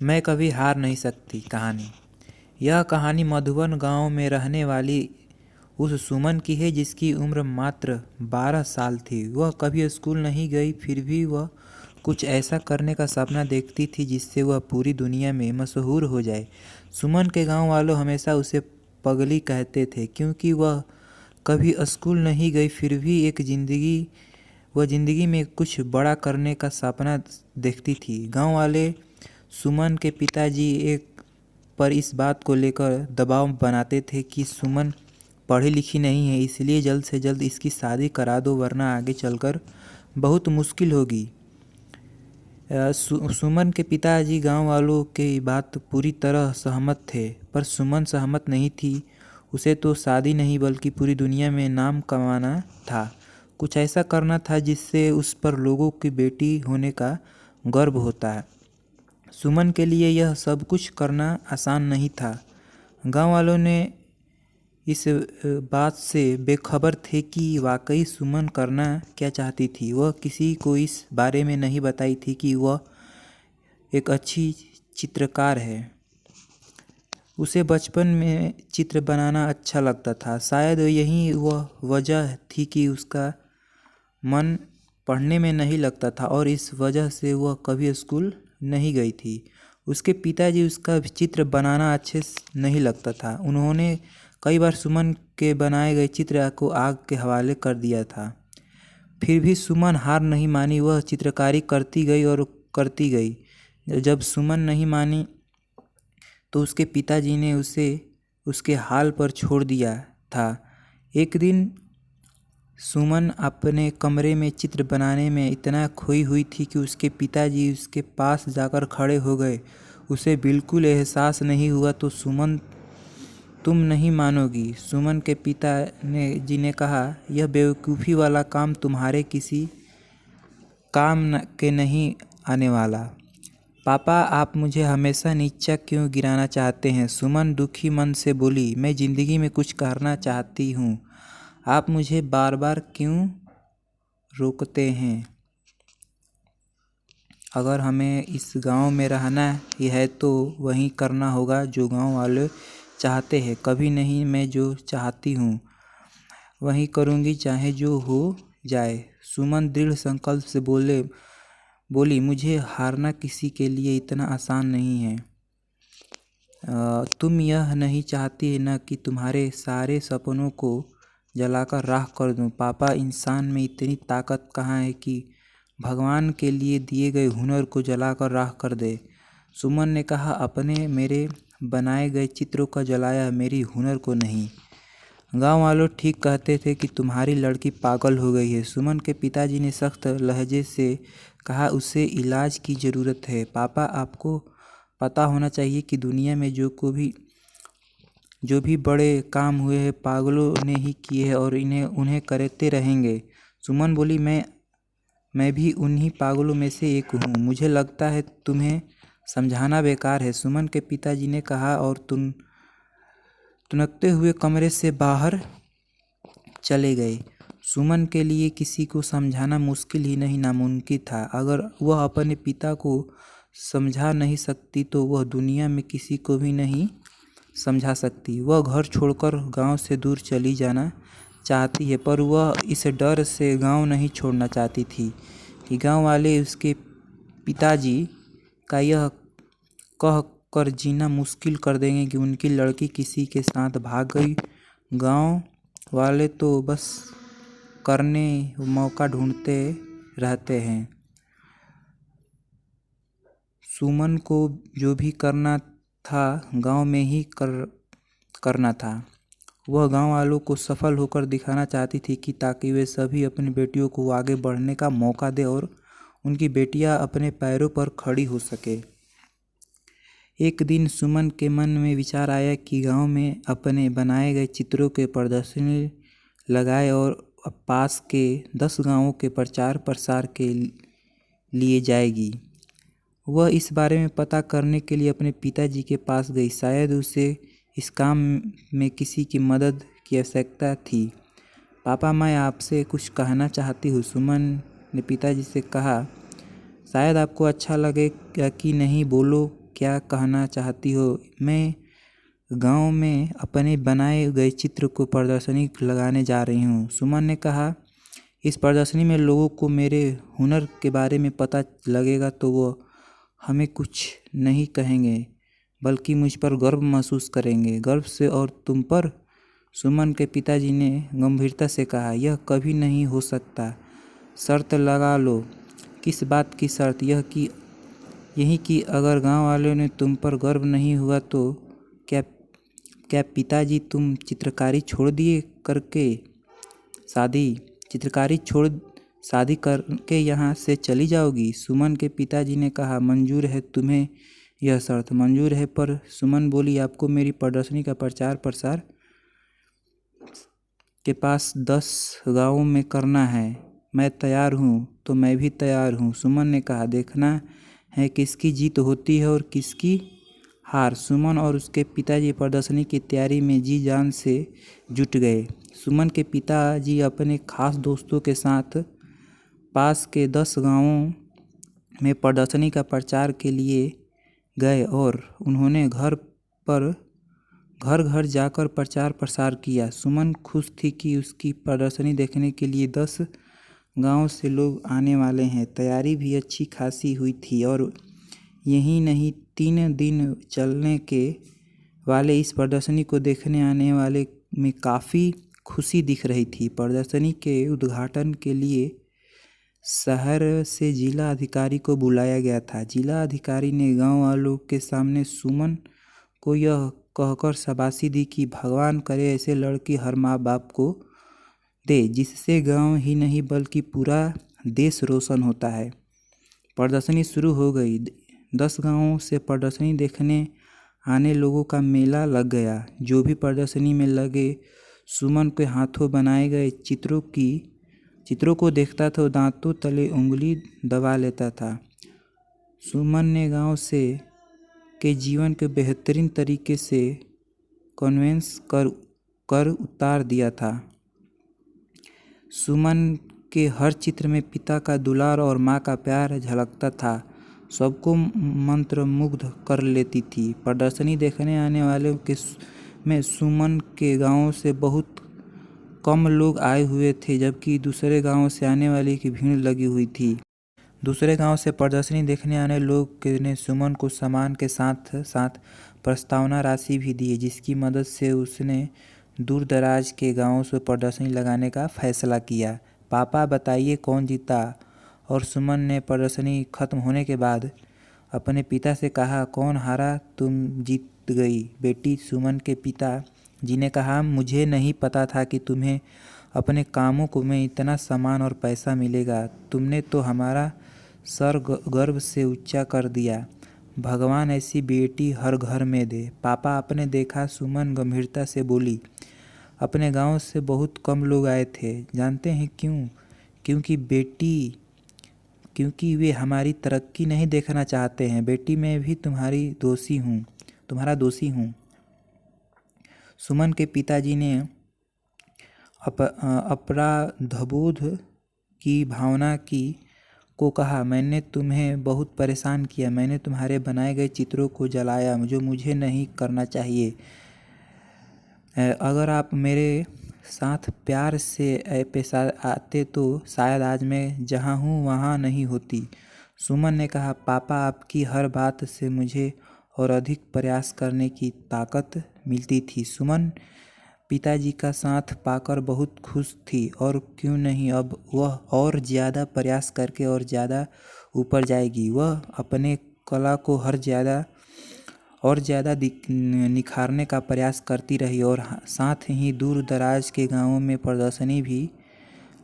मैं कभी हार नहीं सकती कहानी। यह कहानी मधुबन गांव में रहने वाली उस सुमन की है जिसकी उम्र मात्र 12 साल थी। वह कभी स्कूल नहीं गई, फिर भी वह कुछ ऐसा करने का सपना देखती थी जिससे वह पूरी दुनिया में मशहूर हो जाए। सुमन के गांव वालों हमेशा उसे पगली कहते थे क्योंकि वह कभी स्कूल नहीं गई, फिर भी वह ज़िंदगी में कुछ बड़ा करने का सपना देखती थी। गांव वाले सुमन के पिताजी एक पर इस बात को लेकर दबाव बनाते थे कि सुमन पढ़ी लिखी नहीं है, इसलिए जल्द से जल्द इसकी शादी करा दो वरना आगे चलकर बहुत मुश्किल होगी। सुमन के पिताजी गांव वालों की बात पूरी तरह सहमत थे, पर सुमन सहमत नहीं थी। उसे तो शादी नहीं बल्कि पूरी दुनिया में नाम कमाना था। कुछ ऐसा करना था जिससे उस पर लोगों की बेटी होने का गर्व होता है। सुमन के लिए यह सब कुछ करना आसान नहीं था। गांव वालों ने इस बात से बेखबर थे कि वाकई सुमन करना क्या चाहती थी। वह किसी को इस बारे में नहीं बताई थी कि वह एक अच्छी चित्रकार है। उसे बचपन में चित्र बनाना अच्छा लगता था। शायद यही वह वजह थी कि उसका मन पढ़ने में नहीं लगता था और इस वजह से वह कभी स्कूल नहीं गई थी। उसके पिताजी उसका चित्र बनाना अच्छे से नहीं लगता था। उन्होंने कई बार सुमन के बनाए गए चित्र को आग के हवाले कर दिया था। फिर भी सुमन हार नहीं मानी। वह चित्रकारी करती गई और करती गई। जब सुमन नहीं मानी तो उसके पिताजी ने उसे उसके हाल पर छोड़ दिया था। एक दिन सुमन अपने कमरे में चित्र बनाने में इतना खोई हुई थी कि उसके पिताजी उसके पास जाकर खड़े हो गए। उसे बिल्कुल एहसास नहीं हुआ। तो सुमन, तुम नहीं मानोगी, सुमन के पिता जी ने कहा, यह बेवकूफ़ी वाला काम तुम्हारे किसी काम के नहीं आने वाला। पापा, आप मुझे हमेशा नीचा क्यों गिराना चाहते हैं? सुमन दुखी मन से बोली, मैं ज़िंदगी में कुछ करना चाहती हूँ, आप मुझे बार बार क्यों रोकते हैं? अगर हमें इस गांव में रहना ही है तो वही करना होगा जो गांव वाले चाहते हैं। कभी नहीं, मैं जो चाहती हूँ वही करूँगी, चाहे जो हो जाए। सुमन दृढ़ संकल्प से बोली, मुझे हारना किसी के लिए इतना आसान नहीं है। तुम यह नहीं चाहती न कि तुम्हारे सारे सपनों को जलाकर राख कर दूं। पापा, इंसान में इतनी ताकत कहाँ है कि भगवान के लिए दिए गए हुनर को जलाकर राख कर दे? सुमन ने कहा, अपने मेरे बनाए गए चित्रों का जलाया, मेरी हुनर को नहीं। गांव वालों ठीक कहते थे कि तुम्हारी लड़की पागल हो गई है। सुमन के पिताजी ने सख्त लहजे से कहा, उसे इलाज की ज़रूरत है। पापा, आपको पता होना चाहिए कि दुनिया में जो भी बड़े काम हुए हैं पागलों ने ही किए हैं और उन्हें करते रहेंगे। सुमन बोली, मैं भी उन्हीं पागलों में से एक हूँ। मुझे लगता है तुम्हें समझाना बेकार है, सुमन के पिताजी ने कहा और तुनकते हुए कमरे से बाहर चले गए। सुमन के लिए किसी को समझाना मुश्किल ही नहीं, नामुमकिन था। अगर वह अपने पिता को समझा नहीं सकती तो वह दुनिया में किसी को भी नहीं समझा सकती। वह घर छोड़कर गांव से दूर चली जाना चाहती है, पर वह इस डर से गांव नहीं छोड़ना चाहती थी कि गांव वाले उसके पिताजी का यह कह कर जीना मुश्किल कर देंगे कि उनकी लड़की किसी के साथ भाग गई। गांव वाले तो बस करने मौका ढूंढते रहते हैं। सुमन को जो भी करना था गांव में ही करना था। वह गांव वालों को सफल होकर दिखाना चाहती थी कि ताकि वे सभी अपनी बेटियों को आगे बढ़ने का मौका दे और उनकी बेटियां अपने पैरों पर खड़ी हो सके। एक दिन सुमन के मन में विचार आया कि गांव में अपने बनाए गए चित्रों के प्रदर्शनी लगाए और पास के 10 गांवों के प्रचार प्रसार के लिए जाएगी। वह इस बारे में पता करने के लिए अपने पिताजी के पास गई। शायद उसे इस काम में किसी की मदद की आवश्यकता थी। पापा, मैं आपसे कुछ कहना चाहती हूँ, सुमन ने पिताजी से कहा। शायद आपको अच्छा लगे कि नहीं, बोलो, क्या कहना चाहती हो? मैं गांव में अपने बनाए गए चित्र को प्रदर्शनी लगाने जा रही हूँ। सुमन ने कहा, इस प्रदर्शनी में लोगों को मेरे हुनर के बारे में पता लगेगा तो वो हमें कुछ नहीं कहेंगे बल्कि मुझ पर गर्व महसूस करेंगे। गर्व से? और तुम पर? सुमन के पिताजी ने गंभीरता से कहा, यह कभी नहीं हो सकता। शर्त लगा लो। किस बात की शर्त? यही कि अगर गांव वालों ने तुम पर गर्व नहीं हुआ तो क्या क्या पिताजी तुम चित्रकारी छोड़ दिए करके चित्रकारी छोड़ शादी करके यहाँ से चली जाओगी? सुमन के पिताजी ने कहा, मंजूर है तुम्हें यह शर्त? मंजूर है। पर सुमन बोली, आपको मेरी प्रदर्शनी का प्रचार प्रसार के पास 10 गांवों में करना है। मैं तैयार हूँ तो मैं भी तैयार हूँ। सुमन ने कहा, देखना है किसकी जीत होती है और किसकी हार। सुमन और उसके पिताजी प्रदर्शनी की तैयारी में जी जान से जुट गए। सुमन के पिताजी अपने खास दोस्तों के साथ पास के 10 गांवों में प्रदर्शनी का प्रचार के लिए गए और उन्होंने घर घर जाकर प्रचार प्रसार किया। सुमन खुश थी कि उसकी प्रदर्शनी देखने के लिए 10 गांव से लोग आने वाले हैं। तैयारी भी अच्छी खासी हुई थी और यही नहीं, 3 दिन चलने के वाले इस प्रदर्शनी को देखने आने वाले में काफ़ी खुशी दिख रही थी। प्रदर्शनी के उद्घाटन के लिए शहर से जिला अधिकारी को बुलाया गया था। जिला अधिकारी ने गांव वालों के सामने सुमन को यह कहकर शाबाशी दी कि भगवान करे ऐसे लड़की हर माँ बाप को दे, जिससे गांव ही नहीं बल्कि पूरा देश रोशन होता है। प्रदर्शनी शुरू हो गई। 10 गांवों से प्रदर्शनी देखने आने लोगों का मेला लग गया। जो भी प्रदर्शनी में लगे सुमन के हाथों बनाए गए चित्रों को देखता था, दांतों तले उंगली दबा लेता था। सुमन ने गांव के जीवन के बेहतरीन तरीके से कन्वेंस कर उतार दिया था। सुमन के हर चित्र में पिता का दुलार और माँ का प्यार झलकता था। सबको मंत्रमुग्ध कर लेती थी। प्रदर्शनी देखने आने वाले में सुमन के गांव से बहुत कम लोग आए हुए थे, जबकि दूसरे गांव से आने वाले की भीड़ लगी हुई थी। दूसरे गांव से प्रदर्शनी देखने आने लोग ने सुमन को सम्मान के साथ साथ प्रस्तावना राशि भी दी, जिसकी मदद से उसने दूर दराज के गांवों से प्रदर्शनी लगाने का फैसला किया। पापा बताइए कौन जीता? और सुमन ने प्रदर्शनी खत्म होने के बाद अपने पिता से कहा, कौन हारा? तुम जीत गई बेटी। सुमन के पिता जी ने कहा, मुझे नहीं पता था कि तुम्हें अपने कामों को में इतना सम्मान और पैसा मिलेगा। तुमने तो हमारा सर गर्व से ऊंचा कर दिया। भगवान ऐसी बेटी हर घर में दे। पापा आपने देखा? सुमन गंभीरता से बोली, अपने गांव से बहुत कम लोग आए थे। जानते हैं क्यों? क्योंकि वे हमारी तरक्की नहीं देखना चाहते हैं। बेटी, मैं भी तुम्हारा दोषी हूँ। सुमन के पिताजी ने अपराधबोध की भावना को कहा, मैंने तुम्हें बहुत परेशान किया। मैंने तुम्हारे बनाए गए चित्रों को जलाया, जो मुझे नहीं करना चाहिए। अगर आप मेरे साथ प्यार से पेश आते तो शायद आज मैं जहाँ हूँ वहाँ नहीं होती। सुमन ने कहा, पापा आपकी हर बात से मुझे और अधिक प्रयास करने की ताकत मिलती थी। सुमन पिताजी का साथ पाकर बहुत खुश थी, और क्यों नहीं, अब वह और ज़्यादा प्रयास करके और ज़्यादा ऊपर जाएगी। वह अपने कला को और ज़्यादा निखारने का प्रयास करती रही और साथ ही दूर दराज के गांवों में प्रदर्शनी भी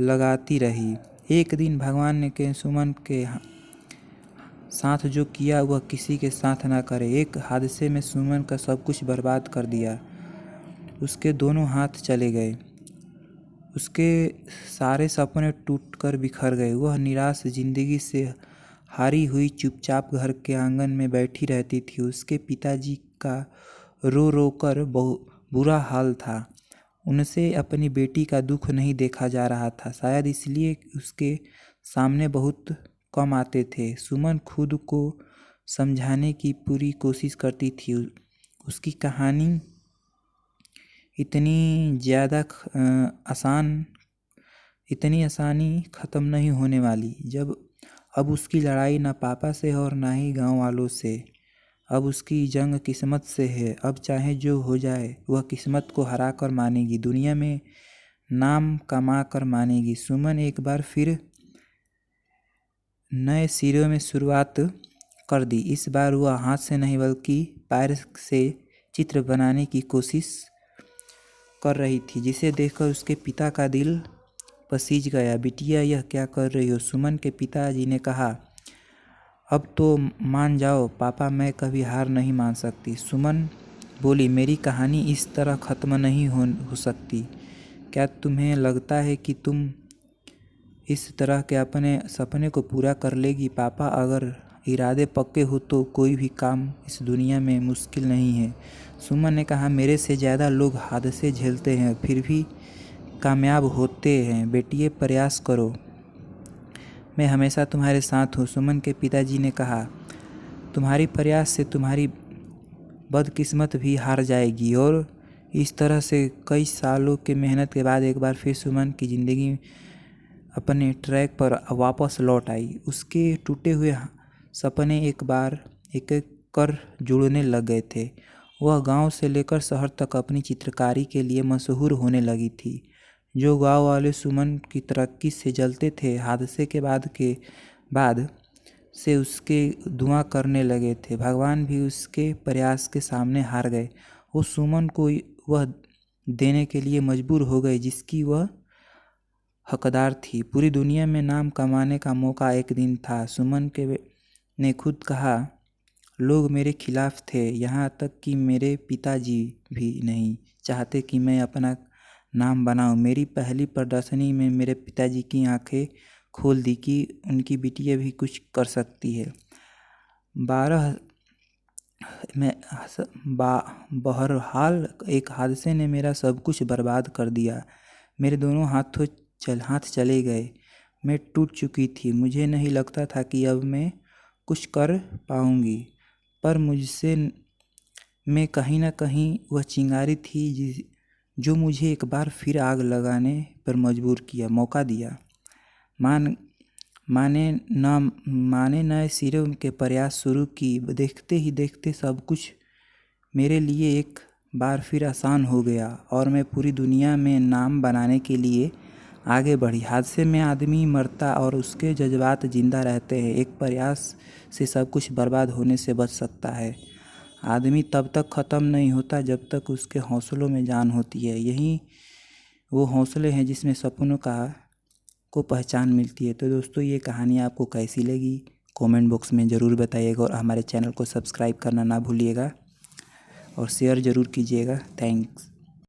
लगाती रही। एक दिन भगवान ने के सुमन के साथ जो किया वह किसी के साथ ना करे। एक हादसे में सुमन का सब कुछ बर्बाद कर दिया। उसके दोनों हाथ चले गए। उसके सारे सपने टूटकर बिखर गए। वह निराश जिंदगी से हारी हुई चुपचाप घर के आंगन में बैठी रहती थी। उसके पिताजी का रो रो कर बुरा हाल था। उनसे अपनी बेटी का दुख नहीं देखा जा रहा था, शायद इसलिए उसके सामने बहुत कम आते थे। सुमन खुद को समझाने की पूरी कोशिश करती थी। उसकी कहानी इतनी आसानी ख़त्म नहीं होने वाली। अब उसकी लड़ाई ना पापा से और ना ही गांव वालों से। अब उसकी जंग किस्मत से है। अब चाहे जो हो जाए वह किस्मत को हरा कर मानेगी, दुनिया में नाम कमा कर मानेगी। सुमन एक बार फिर नए सिरे में शुरुआत कर दी। इस बार वह हाथ से नहीं बल्कि पैर से चित्र बनाने की कोशिश कर रही थी, जिसे देखकर उसके पिता का दिल पसीज गया। बिटिया, यह क्या कर रही हो? सुमन के पिताजी ने कहा, अब तो मान जाओ पापा, मैं कभी हार नहीं मान सकती। सुमन बोली, मेरी कहानी इस तरह ख़त्म नहीं हो सकती। क्या तुम्हें लगता है कि तुम इस तरह के अपने सपने को पूरा कर लेगी? पापा, अगर इरादे पक्के हो तो कोई भी काम इस दुनिया में मुश्किल नहीं है। सुमन ने कहा, मेरे से ज़्यादा लोग हादसे झेलते हैं फिर भी कामयाब होते हैं। बेटिए, प्रयास करो, मैं हमेशा तुम्हारे साथ हूँ। सुमन के पिताजी ने कहा, तुम्हारी प्रयास से तुम्हारी बदकिस्मत भी हार जाएगी। और इस तरह से कई सालों के मेहनत के बाद एक बार फिर सुमन की ज़िंदगी अपने ट्रैक पर वापस लौट आई। उसके टूटे हुए सपने एक एक कर जुड़ने लग गए थे। वह गांव से लेकर शहर तक अपनी चित्रकारी के लिए मशहूर होने लगी थी। जो गांव वाले सुमन की तरक्की से जलते थे, हादसे के बाद से उसके दुआ करने लगे थे। भगवान भी उसके प्रयास के सामने हार गए। वो सुमन को वह देने के लिए मजबूर हो गए जिसकी वह हकदार थी। पूरी दुनिया में नाम कमाने का मौका एक दिन था। सुमन ने खुद कहा, लोग मेरे खिलाफ थे, यहाँ तक कि मेरे पिताजी भी नहीं चाहते कि मैं अपना नाम बनाऊं। मेरी पहली प्रदर्शनी में मेरे पिताजी की आंखें खोल दी कि उनकी बिटिया भी कुछ कर सकती है। बहरहाल एक हादसे ने मेरा सब कुछ बर्बाद कर दिया। मेरे दोनों हाथ चले गए। मैं टूट चुकी थी। मुझे नहीं लगता था कि अब मैं कुछ कर पाऊंगी, पर मुझसे में कहीं ना कहीं वह चिंगारी थी जो मुझे एक बार फिर आग लगाने पर मजबूर किया, मौका दिया। माने नए सिरे के प्रयास शुरू की। देखते ही देखते सब कुछ मेरे लिए एक बार फिर आसान हो गया और मैं पूरी दुनिया में नाम बनाने के लिए आगे बढ़ी। हादसे में आदमी मरता और उसके जज्बात जिंदा रहते हैं। एक प्रयास से सब कुछ बर्बाद होने से बच सकता है। आदमी तब तक ख़त्म नहीं होता जब तक उसके हौसलों में जान होती है। यही वो हौसले हैं जिसमें सपनों को पहचान मिलती है। तो दोस्तों, ये कहानी आपको कैसी लगी कमेंट बॉक्स में ज़रूर बताइएगा और हमारे चैनल को सब्सक्राइब करना ना भूलिएगा और शेयर ज़रूर कीजिएगा। थैंक्स।